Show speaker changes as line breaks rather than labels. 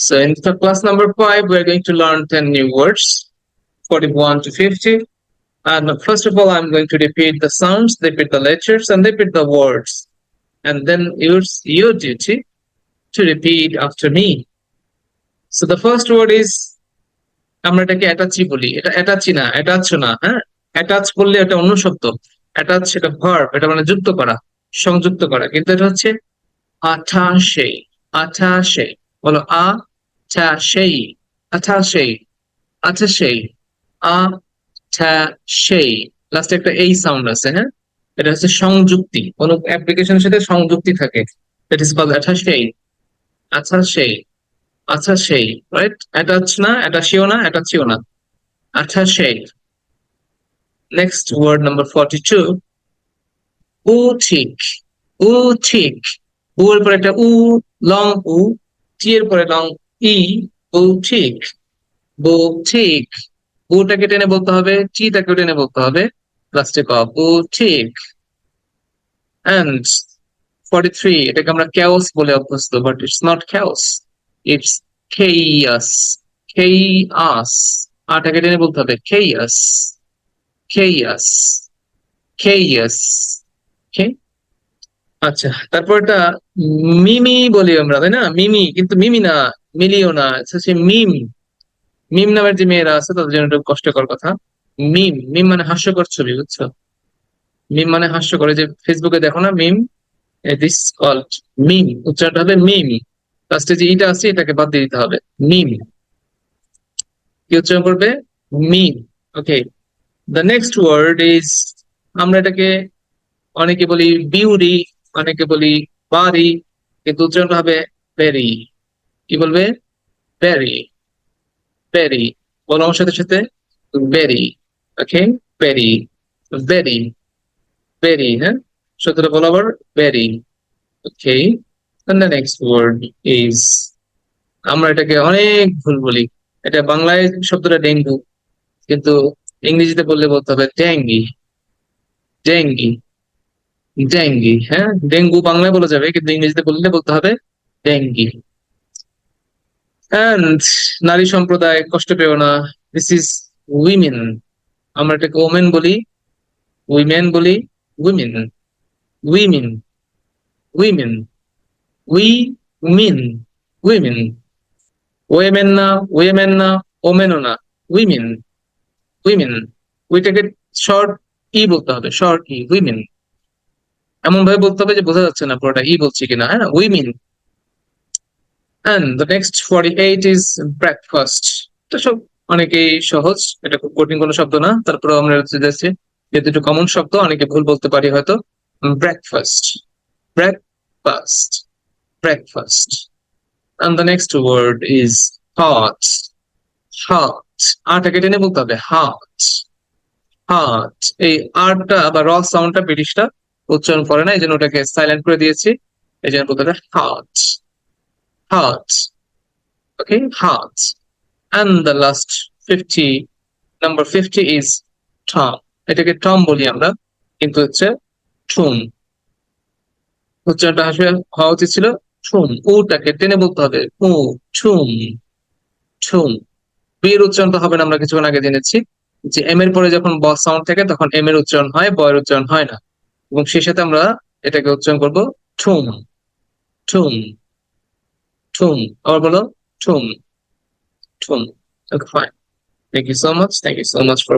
So in the class number 5, we're going to learn 10 new words, 41 to 50. And first of all, I'm going to repeat the sounds, repeat the letters, and repeat the words. And then it's your duty to repeat after me. So the first word is, আমরা এটাকে attaché বলি। এটা attaché না, attach না, হ্যাঁ? Attach করলে এটা অন্য শব্দ। অ্যাটাচ এটা ভার্ব, এটা মানে যুক্ত করা, সংযুক্ত করা। কিন্তু এটা হচ্ছে আঠাশে, আঠাশে। বলো আঠাশে, আঠাশে, আঠাশে, আঠাশে। লাস্টে একটা এই সাউন্ড আছে, হ্যাঁ? এটা হচ্ছে সংযুক্তি, কোনো অ্যাপ্লিকেশনের সাথে সংযুক্তি থাকে, দ্যাট ইজ কল্ড আঠাশে, আঠাশে, আঠাশে, রাইট? অ্যাটাচ না, অ্যাটাচিও না, অ্যাটাচিও না, আঠাশে। Next word number 42, উঠিক, উঠিক। উ এর পরে একটা উ, লং উ, টি এর পরে লং ই, উঠিক, বুঠিক। উটাকে টেনে বলতে হবে, টিটাকে টেনে বলতে হবে, লাস্টে ক, বুঠিক। And 43, এটাকে আমরা chaos বলে অভ্যস্ত, but it's not chaos, it's chaos, chaos। আটাকে টেনে বলতে হবে chaos, chaos, chaos। Okay? আচ্ছা, তারপর এটা মিমি বলি আমরা, তাই না? মিমি, কিন্তু মিমি না, মিলিও না, হচ্ছে মিম। মিম নামের যে মেয়েরা আছে তাদের জন্য একটু কষ্টকর কথা। মিম, মিম মানে হাস্যকর ছবি, বুঝছো? মিম মানে হাস্যকর। যে ফেসবুকে দেখো না মিম, দিস কল্ড মিম, উচ্চারণটা হবে মিম। লাস্টে যে ইটা আছে এটাকে বাদ দিয়ে দিতে হবে, মিম। কি উচ্চারণ করবে? মিম। ওকে, দ্য নেক্সট ওয়ার্ড ইজ, আমরা এটাকে অনেকে বলি বিউটি, অনেকে বলি বাড়ি, কিন্তু উচ্চারণটা হবে ভেরি। কি বলবে? Very, very. বলো আমার সাথে সাথে, ভেরি। ওকে, ভেরি, ভেরি, ভেরি, হ্যাঁ? সত্যটা বলো আবার, very. Okay, and the next word is, আমরা এটাকে অনেক ভুল বলি। এটা বাংলায় শব্দটা ডেঙ্গু, কিন্তু ইংরেজিতে বললে বলতে হবে ডেঙ্গি, ডেঙ্গি, ডেঙ্গি। হ্যাঁ, ডেঙ্গু বাংলায় বলা যাবে, কিন্তু ইংরেজিতে বললে বলতে হবে ডেঙ্গি। And নারী সম্প্রদায়, কষ্ট পেও না, দিস ইজ উইমেন। আমরা এটাকে ওমেন বলি, উইমেন বলি, women, women, women, women, women. Women না, ওয়েমেন না, ওমেনও না, উইমেন, উইমেন। ওইটাকে শর্ট ই বলতে হবে, শর্ট ই, উইমেন। এমন ভাবে বলতে হবে যে বোঝা যাচ্ছে না পুরোটা ই বলছি কিনা, হ্যাঁ, women. And the next 48 is breakfast. এটা সব অনেকেই সহজ, এটা খুব কঠিন কোনো শব্দ না। তারপরে আমরা যাচ্ছি, যেহেতু একটু কমন শব্দ, অনেকে ভুল বলতে পারি হয়তো। Breakfast, breakfast, breakfast. And the next word is hot, hot। আটাকে টেনে বলতে হবে hot, hot। এই আরটা বা র সাউন্ডটা ব্রিটিশটা উচ্চারণ করে না, এই জন্য ওটাকে সাইলেন্ট করে দিয়েছি, এই জন্য বলতে হবে hot, hot। Okay, hot। And the last 50, number 50 is Tom। এটাকে টম বলি আমরা, কিন্তু হচ্ছে ঠুম। উচ্চারণটা আসলে হওয়া উচিত ছিল ঠুম। ওটাকে টেনে বলতে হবে উ, ঠুম, ঠুম। বিয়ের উচ্চারণটা হবে না, আমরা কিছুক্ষণ আগে জেনেছি যে এম এর পরে যখন ব সাউন্ড থাকে তখন এম এর উচ্চারণ হয়, ব এর উচ্চারণ হয় না। এবং সেই সাথে আমরা এটাকে উচ্চারণ করবো ঠুম, ঠুম, ঠুম। আবার বলো ঠুম, ঠুম। ওকে, fine. Thank you so much. Thank you so much for